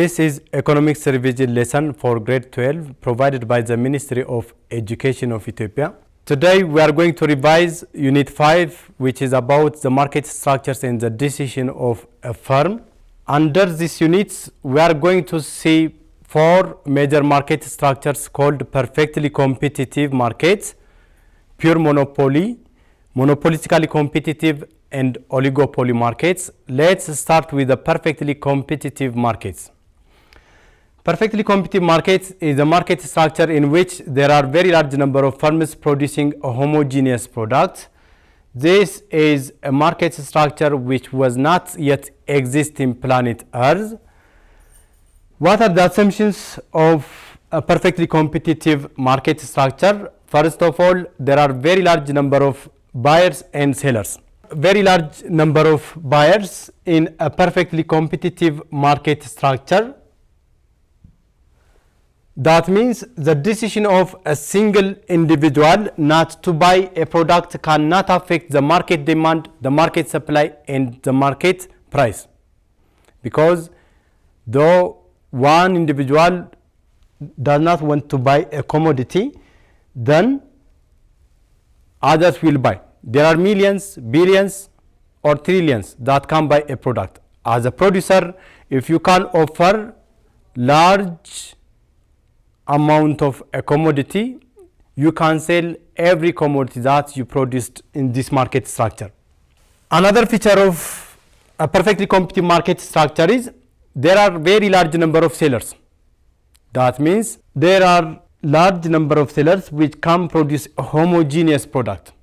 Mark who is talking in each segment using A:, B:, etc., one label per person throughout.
A: This is Economics Revision lesson for grade 12 provided by the Ministry of Education of Ethiopia. Today we are going to revise Unit 5, which is about the market structures and the decision of a firm. Under this unit, we are going to see four major market structures called perfectly competitive markets, pure monopoly, monopolistically competitive, and oligopoly markets. Let's start with the perfectly competitive markets. Perfectly competitive markets is a market structure in which there are very large number of firms producing a homogeneous product. This is a market structure which was not yet exist in planet Earth. What are the assumptions of a perfectly competitive market structure? First of all, there are very large number of buyers and sellers. Very large number of buyers in a perfectly competitive market structure. That means the decision of a single individual not to buy a product cannot affect the market demand, the market supply, and the market price. Because though one individual does not want to buy a commodity, then others will buy. There are millions, billions, or trillions that can buy a product. As a producer, if you can offer large amount of a commodity, you can sell every commodity that you produced in this market structure. Another feature of a perfectly competitive market structure is there are very large number of sellers. That means there are large number of sellers which can produce a homogeneous product.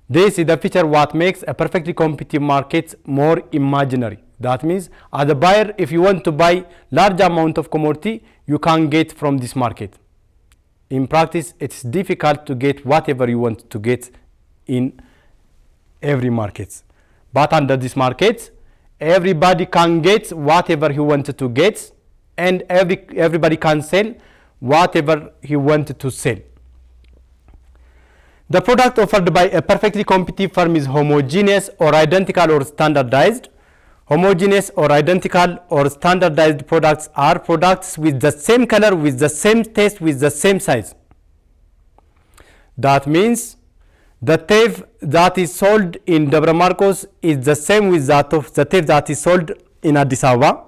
A: This is the feature what makes a perfectly competitive market more imaginary. That means as a buyer, if you want to buy large amount of commodity, you can get from this market. In practice, it's difficult to get whatever you want to get in every market. But under this market, everybody can get whatever he wanted to get, and everybody can sell whatever he wanted to sell. The product offered by a perfectly competitive firm is homogeneous or identical or standardized. Homogeneous or identical or standardized products are products with the same color, with the same taste, with the same size. That means the tape that is sold in Debre Marcos is the same with that of the tape that is sold in Addis Ababa.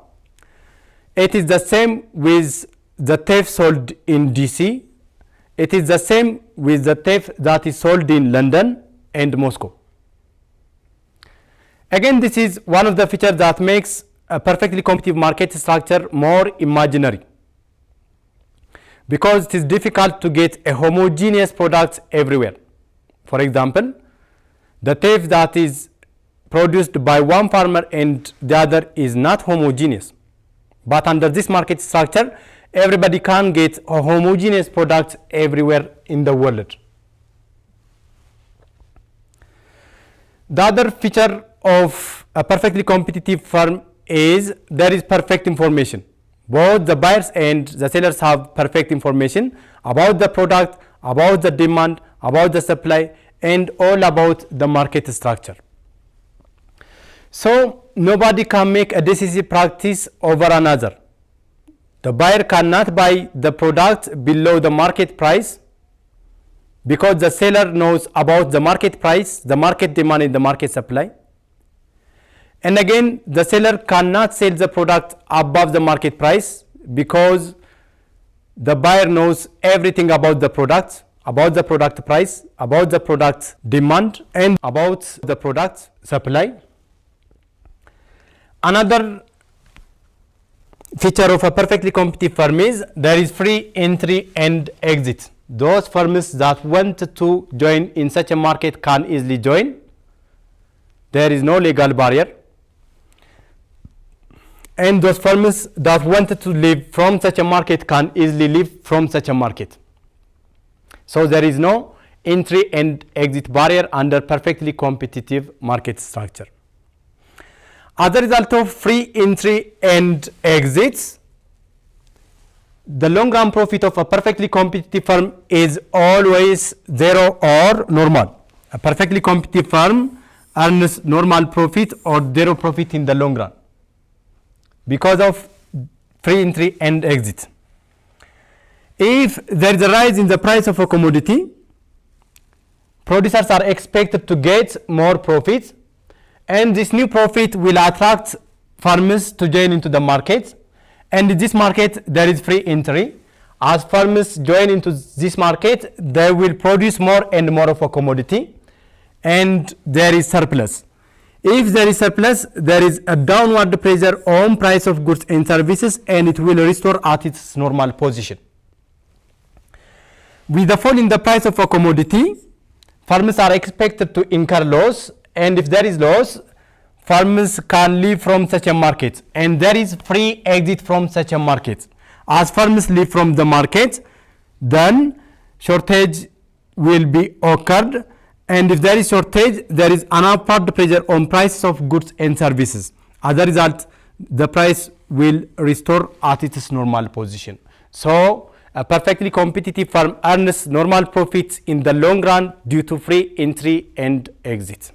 A: It is the same with the tape sold in DC. It is the same with the tape that is sold in London and Moscow. Again, this is one of the features that makes a perfectly competitive market structure more imaginary, because it is difficult to get a homogeneous product everywhere. For example, the tape that is produced by one farmer and the other is not homogeneous. But under this market structure, everybody can get a homogeneous product everywhere in the world. The other feature of a perfectly competitive firm is there is perfect information. Both the buyers and the sellers have perfect information about the product, about the demand, about the supply, and all about the market structure. So nobody can make a decisive practice over another. The buyer cannot buy the product below the market price, because the seller knows about the market price, the market demand, and the market supply. And again, the seller cannot sell the product above the market price, because the buyer knows everything about the product price, about the product demand, and about the product supply. Another feature of a perfectly competitive firm is there is free entry and exit. Those firms that want to join in such a market can easily join. There is no legal barrier. And those firms that wanted to leave from such a market can easily leave from such a market. So there is no entry and exit barrier under perfectly competitive market structure. As a result of free entry and exits, the long run profit of a perfectly competitive firm is always zero or normal. A perfectly competitive firm earns normal profit or zero profit in the long run. Because of free entry and exit. If there is a rise in the price of a commodity, producers are expected to get more profits, and this new profit will attract farmers to join into the market, and in this market there is free entry. As farmers join into this market, they will produce more and more of a commodity, and there is surplus. If there is surplus, there is a downward pressure on price of goods and services, and it will restore at its normal position. With the fall in the price of a commodity, farmers are expected to incur loss, and if there is loss, farmers can leave from such a market, and there is free exit from such a market. As farmers leave from the market, then shortage will be occurred, and if there is shortage, there is an upward pressure on prices of goods and services. As a result, the price will restore at its normal position. So a perfectly competitive farm earns normal profits in the long run due to free entry and exit.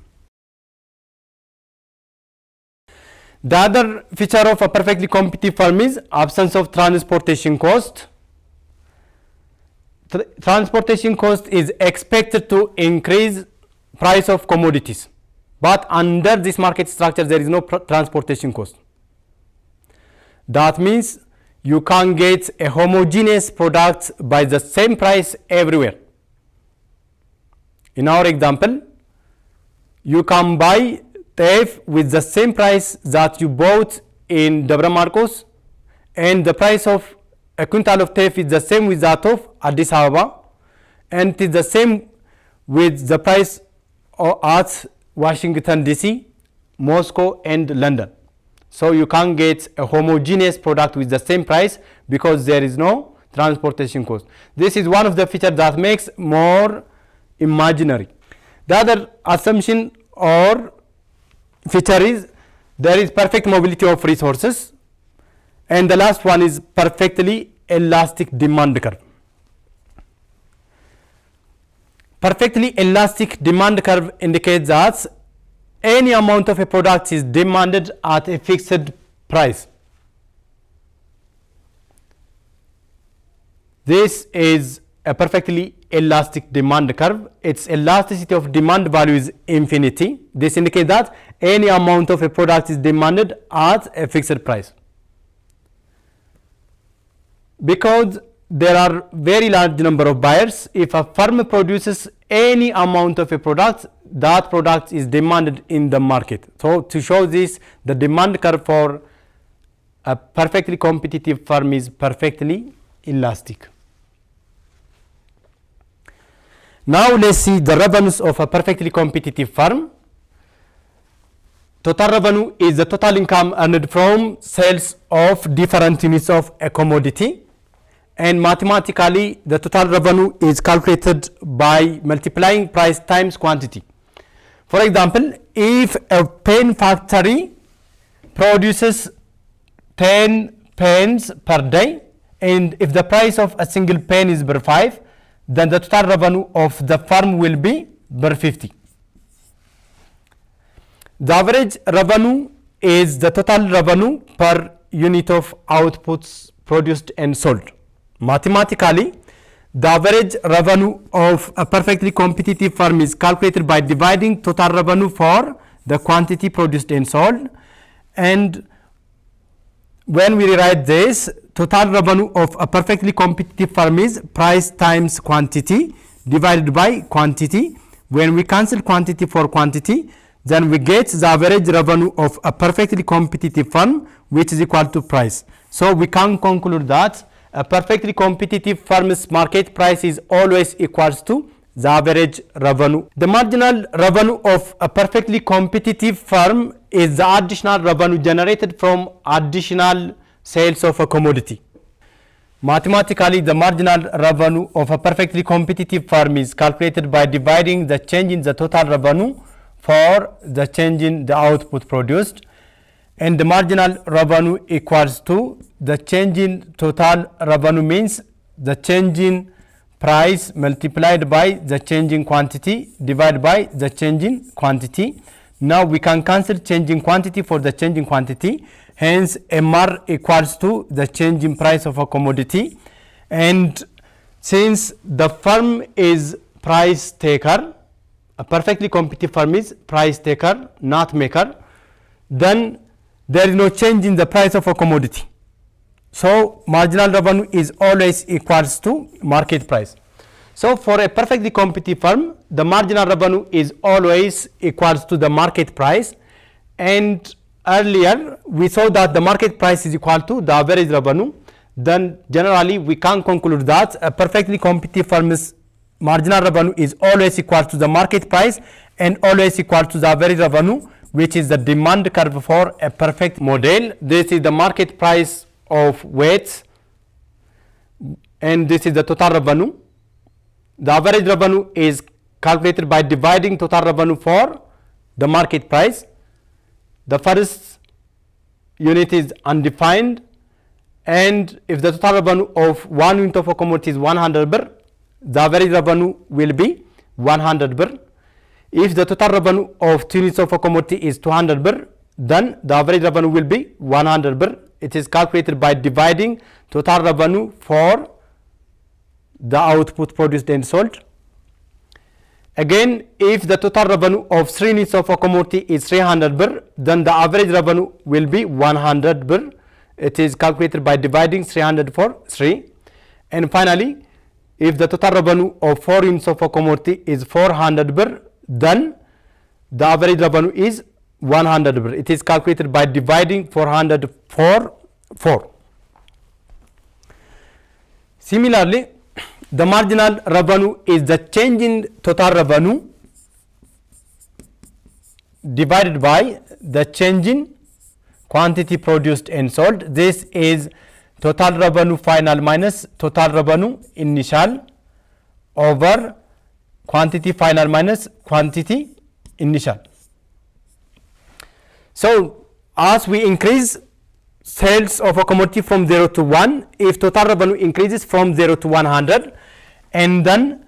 A: The other feature of a perfectly competitive farm is absence of transportation cost. Transportation cost is expected to increase price of commodities, but under this market structure there is no transportation cost. That means you can get a homogeneous product by the same price everywhere. In our example, you can buy teff with the same price that you bought in Dabra Marcos, and the price of a quintal of teff is the same with that of Addis Ababa, and it is the same with the price at Washington DC, Moscow and London. So you can get a homogeneous product with the same price because there is no transportation cost. This is one of the features that makes more imaginary. The other assumption or feature is there is perfect mobility of resources, and the last one is perfectly elastic demand curve. Perfectly elastic demand curve indicates that any amount of a product is demanded at a fixed price. This is a perfectly elastic demand curve. Its elasticity of demand value is infinity. This indicates that any amount of a product is demanded at a fixed price. Because there are very large number of buyers, if a farmer produces any amount of a product, that product is demanded in the market. So to show this, the demand curve for a perfectly competitive farm is perfectly elastic. Now let's see the revenues of a perfectly competitive farm. Total revenue is the total income earned from sales of different units of a commodity, and mathematically the total revenue is calculated by multiplying price times quantity. For example, if a pen factory produces 10 pens per day, and if the price of a single pen is per 5, then the total revenue of the farm will be per 50. The average revenue is the total revenue per unit of outputs produced and sold. Mathematically, the average revenue of a perfectly competitive farm is calculated by dividing total revenue for the quantity produced and sold, and when we rewrite this, total revenue of a perfectly competitive farm is price times quantity divided by quantity. When we cancel quantity for quantity, then we get the average revenue of a perfectly competitive farm, which is equal to price. So we can conclude that a perfectly competitive farm's market price is always equals to the average revenue. The marginal revenue of a perfectly competitive farm is the additional revenue generated from additional sales of a commodity. Mathematically, the marginal revenue of a perfectly competitive farm is calculated by dividing the change in the total revenue for the change in the output produced, and the marginal revenue equals to the change in total revenue means the change in price multiplied by the change in quantity divided by the change in quantity. Now we can cancel change in quantity for the change in quantity, Hence, MR equals to the change in price of a commodity. And since the firm is price taker, a perfectly competitive firm is price taker, not maker, then there is no change in the price of a commodity. So marginal revenue is always equals to market price. So for a perfectly competitive firm, the marginal revenue is always equals to the market price. And earlier we saw that the market price is equal to the average revenue. Then generally we can conclude that a perfectly competitive firm's marginal revenue is always equal to the market price and always equal to the average revenue, which is the demand curve for a perfect model. This is the market price of weights and this is the total revenue. The average revenue is calculated by dividing total revenue for the market price. The first unit is undefined, and if the total revenue of one unit of a commodity is 100 birr, the average revenue will be 100 birr. If the total revenue of 2 units of a commodity is 200 birr, then the average revenue will be 100 birr. It is calculated by dividing total revenue for the output produced and sold. Again, if the total revenue of 3 units of a commodity is 300 birr, then the average revenue will be 100 birr. It is calculated by dividing 300 for 3. And finally, if the total revenue of 4 units of a commodity is 400 birr, then the average revenue is 100 birr. It is calculated by dividing 400 for 4. Similarly, the marginal revenue is the change in total revenue divided by the change in quantity produced and sold. This is total revenue final minus total revenue initial over quantity final minus quantity initial. So as we increase sales of a commodity from 0 to 1, if total revenue increases from 0 to 100, and then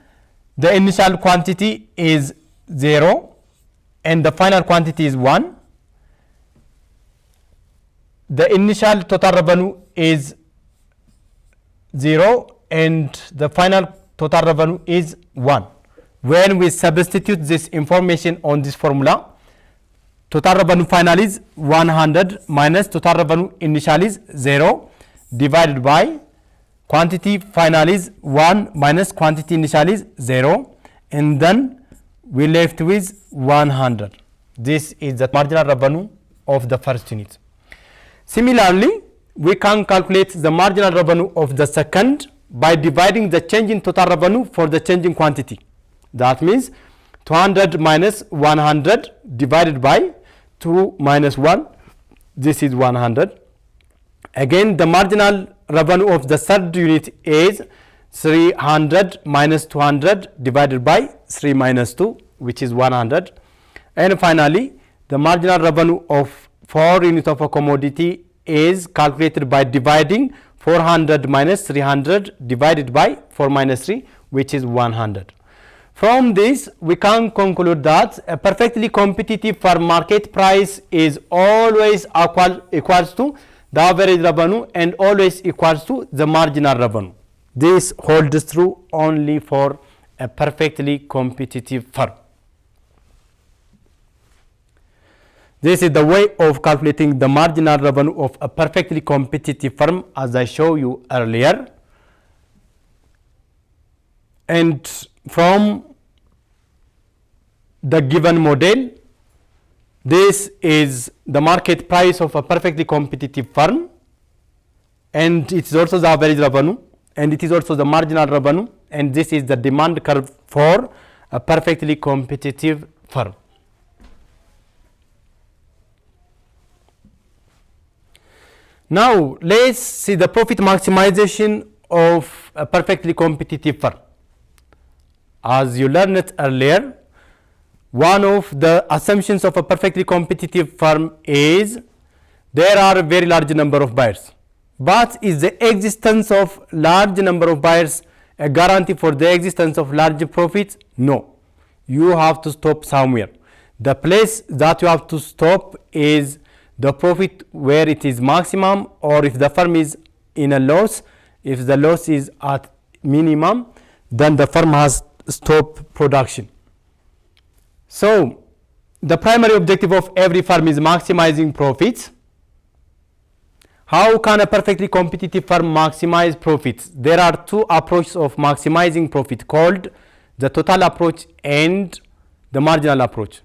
A: the initial quantity is 0 and the final quantity is 1, the initial total revenue is 0 and the final total revenue is 1. When we substitute this information on this formula, total revenue final is 100 minus total revenue initial is 0 divided by quantity final is 1 minus quantity initial is 0, and then we left with 100. This is the marginal revenue of the first unit. Similarly, we can calculate the marginal revenue of the second by dividing the change in total revenue for the change in quantity. That means 200 minus 100 divided by 2 minus 1, this is 100. Again, the marginal revenue of the third unit is 300 minus 200 divided by 3 minus 2, which is 100. And finally, the marginal revenue of 4 units of a commodity is calculated by dividing 400 minus 300 divided by 4 minus 3, which is 100. From this, we can conclude that a perfectly competitive firm market price is always equals to the average revenue and always equals to the marginal revenue. This holds true only for a perfectly competitive firm. This is the way of calculating the marginal revenue of a perfectly competitive firm, as I showed you earlier. And from the given model, this is the market price of a perfectly competitive firm, and it is also the average revenue, and it is also the marginal revenue, and this is the demand curve for a perfectly competitive firm. Now let's see the profit maximization of a perfectly competitive firm. As you learned it earlier, one of the assumptions of a perfectly competitive firm is there are a very large number of buyers. But is the existence of large number of buyers a guarantee for the existence of large profits? No. You have to stop somewhere. The place that you have to stop is the profit where it is maximum, or if the firm is in a loss, if the loss is at minimum, then the firm has stopped production. So the primary objective of every firm is maximizing profits. How can a perfectly competitive firm maximize profits? There are two approaches of maximizing profit called the total approach and the marginal approach.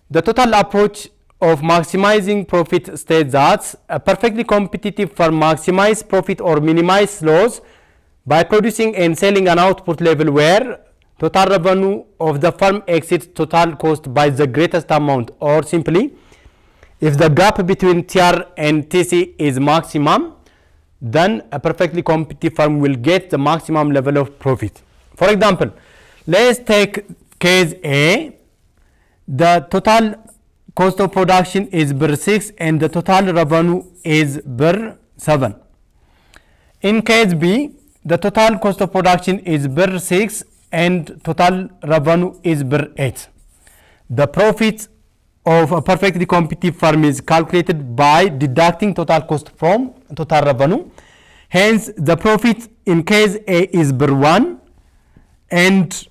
A: The total approach of maximizing profit states that a perfectly competitive firm maximizes profit or minimizes loss by producing and selling an output level where total revenue of the firm exceeds total cost by the greatest amount, or simply, if the gap between TR and TC is maximum, then a perfectly competitive firm will get the maximum level of profit. For example, let's take case A. The total cost of production is per 6 and the total revenue is per 7. In case B, the total cost of production is per 6 and total revenue is per 8. The profit of a perfectly competitive firm is calculated by deducting total cost from total revenue. Hence, the profit in case A is per 1 and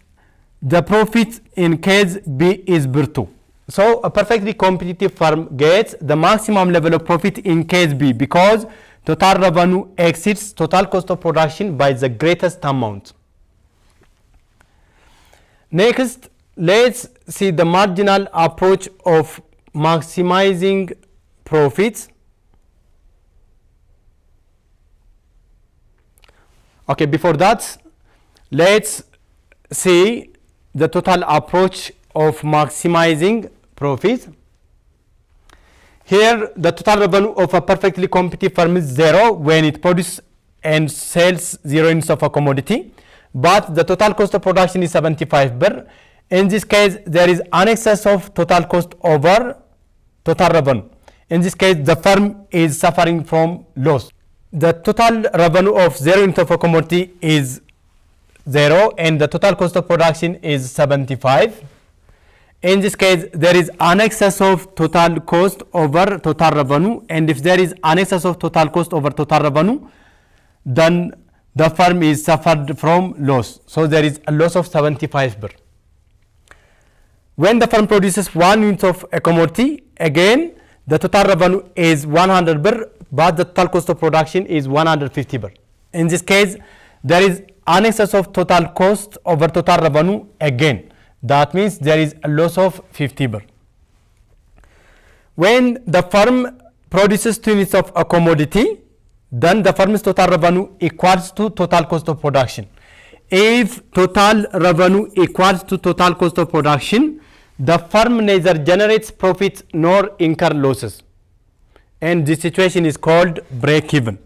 A: the profit in case B is per 2. So a perfectly competitive firm gets the maximum level of profit in case B because total revenue exceeds total cost of production by the greatest amount. Next, let's see the marginal approach of maximizing profits. Okay, before that, let's see the total approach of maximizing profit. Here, the total revenue of a perfectly competitive firm is 0 when it produces and sells 0 units of a commodity, but the total cost of production is 75 per. In this case, there is an excess of total cost over total revenue. In this case, the firm is suffering from loss. The total revenue of 0 units of a commodity is 0 and the total cost of production is 75. In this case, there is an excess of total cost over total revenue, and if there is an excess of total cost over total revenue, then the firm is suffered from loss. So there is a loss of 75 per. When the firm produces 1 unit of a commodity, again the total revenue is 100 per, but the total cost of production is 150 per. In this case, there is an excess of total cost over total revenue again. That means there is a loss of 50 per. When the firm produces 2 units of a commodity, then the firm's total revenue equals to total cost of production. If total revenue equals to total cost of production, the firm neither generates profits nor incur losses. And this situation is called break-even.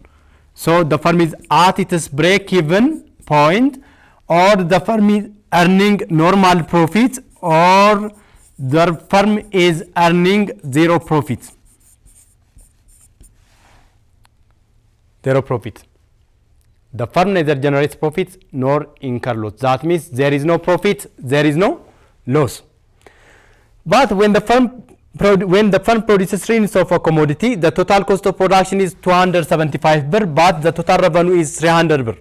A: So the firm is at its break-even point, or the firm is earning normal profits, or the firm is earning zero profits. Zero profit. The firm neither generates profits nor incur loss. That means there is no profit, there is no loss. But when the firm produces 3 units of a commodity, the total cost of production is 275 per, but the total revenue is 300 per.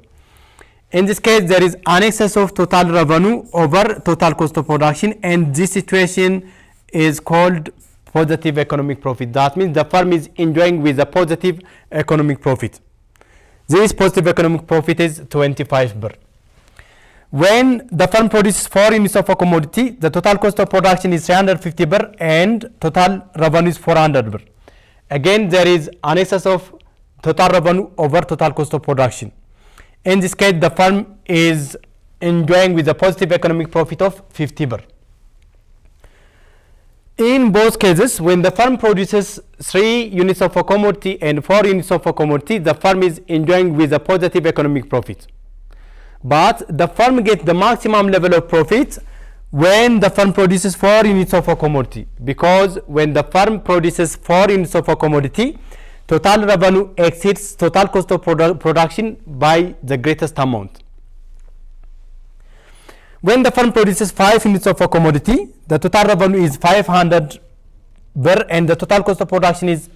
A: In this case, there is an excess of total revenue over total cost of production, and this situation is called positive economic profit. That means the firm is enjoying with a positive economic profit. This positive economic profit is 25 per. When the firm produces 4 units of a commodity, the total cost of production is 350 per and total revenue is 400 per. Again, there is an excess of total revenue over total cost of production. In this case, the firm is enjoying with a positive economic profit of 50 per. In both cases, when the firm produces 3 units of a commodity and 4 units of a commodity, the firm is enjoying with a positive economic profit. But the firm gets the maximum level of profit when the firm produces 4 units of a commodity, because when the firm produces 4 units of a commodity, total revenue exceeds total cost of production by the greatest amount. When the firm produces 5 units of a commodity, the total revenue is 500 birr and the total cost of production is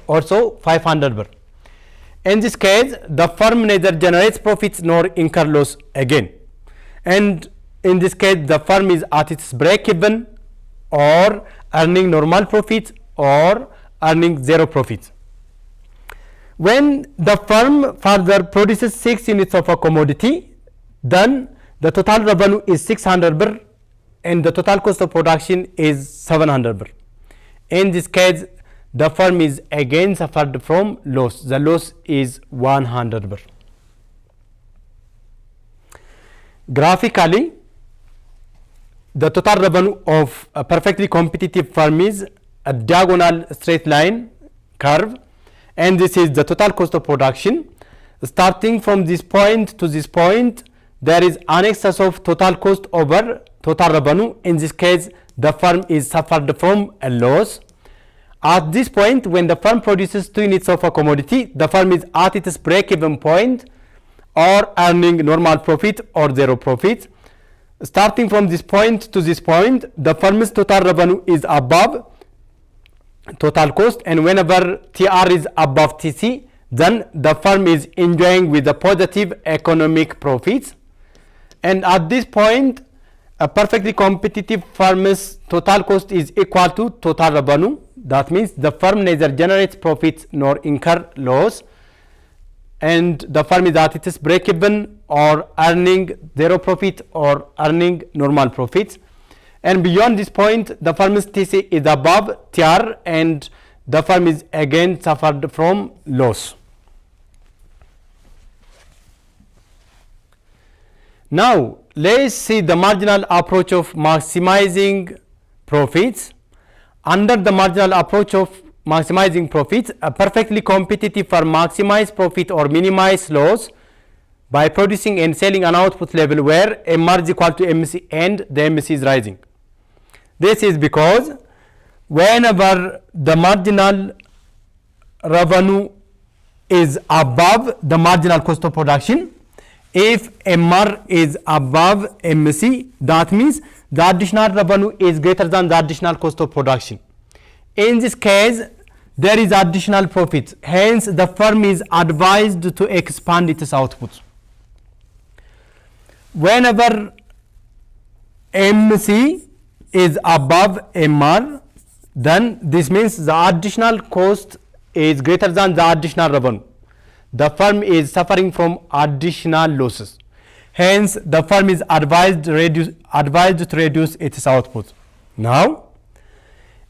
A: also 500 birr. In this case, the firm neither generates profits nor incur loss again. And in this case, the firm is at its break-even or earning normal profits or earning zero profits. When the firm further produces 6 units of a commodity, then the total revenue is 600 birr and the total cost of production is 700 birr. In this case, the firm is again suffered from loss. The loss is 100 birr. Graphically, the total revenue of a perfectly competitive firm is a diagonal straight line curve, and this is the total cost of production. Starting from this point to this point, there is an excess of total cost over total revenue. In this case, the firm is suffered from a loss. At this point, when the firm produces 2 units of a commodity, the firm is at its break-even point or earning normal profit or zero profit. Starting from this point to this point, the firm's total revenue is above total cost, and whenever TR is above TC, then the firm is enjoying with the positive economic profits. And at this point, a perfectly competitive firm's total cost is equal to total revenue. That means the firm neither generates profits nor incur loss, and the firm is at its break-even or earning zero profit or earning normal profits. And beyond this point, the firm's TC is above TR and the firm is again suffered from loss. Now, let's see the marginal approach of maximizing profits. Under the marginal approach of maximizing profits, a perfectly competitive firm maximize profit or minimize loss by producing and selling an output level where MR is equal to MC and the MC is rising. This is because whenever the marginal revenue is above the marginal cost of production, if MR is above MC, that means the additional revenue is greater than the additional cost of production. In this case, there is additional profit. Hence, the firm is advised to expand its output. Whenever MC is above MR, then this means the additional cost is greater than the additional revenue. The firm is suffering from additional losses. Hence, the firm is advised to reduce its output. Now,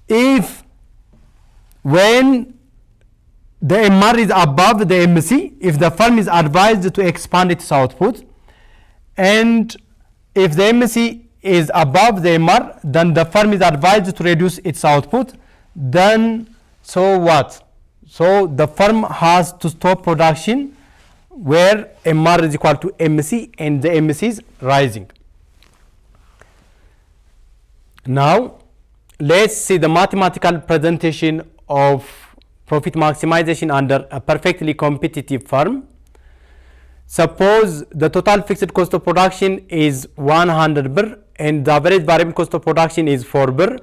A: if when the MR is above the MC, if the firm is advised to expand its output, and if the MC is above the MR, then the firm is advised to reduce its output, then so what? So the firm has to stop production where MR is equal to MC and the MC is rising. Now, let's see the mathematical presentation of profit maximization under a perfectly competitive firm. Suppose the total fixed cost of production is 100 birr and the average variable cost of production is 4 birr.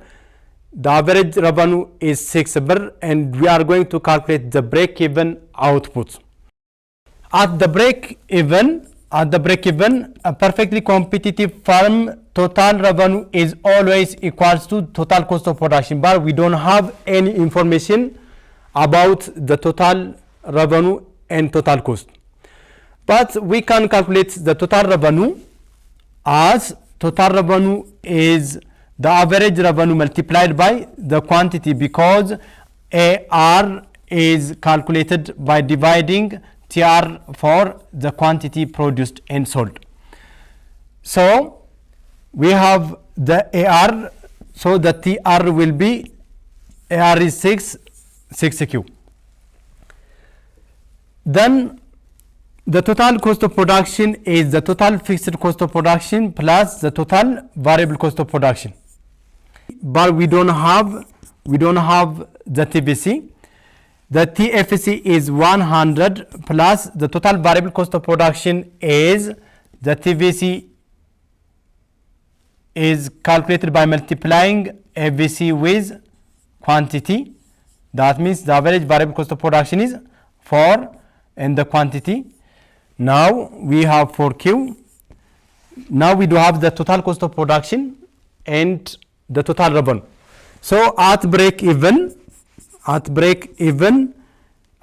A: The average revenue is 6 birr and we are going to calculate the break-even output. At the break-even, a perfectly competitive firm total revenue is always equals to total cost of production, but we don't have any information about the total revenue and total cost. But we can calculate the total revenue as total revenue is the average revenue multiplied by the quantity, because AR is calculated by dividing TR for the quantity produced and sold. So we have the AR, so the TR will be, AR is 6Q. Then the total cost of production is the total fixed cost of production plus the total variable cost of production. But we don't have the TVC. The TFC is 100 plus the total variable cost of production is the TVC is calculated by multiplying FVC with quantity. That means the average variable cost of production is 4 and the quantity. Now we have 4Q. Now we do have the total cost of production and the total revenue. So at break even,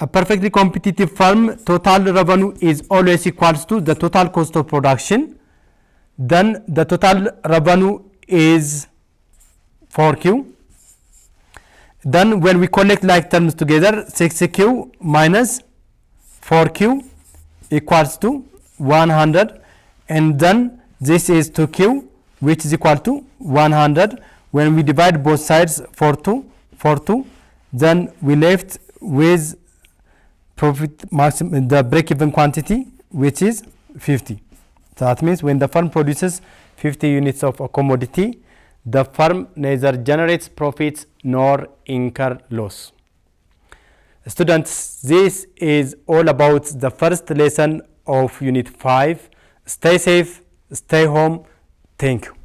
A: a perfectly competitive firm total revenue is always equals to the total cost of production. Then the total revenue is 4Q. Then when we collect like terms together, 6Q minus 4Q equals to 100, and then this is 2Q, which is equal to 100. When we divide both sides 4 2, then we left with profit maximum, the break-even quantity, which is 50. So that means when the firm produces 50 units of a commodity, the firm neither generates profits nor incur loss. Students, this is all about the first lesson of Unit 5. Stay safe, stay home. Thank you.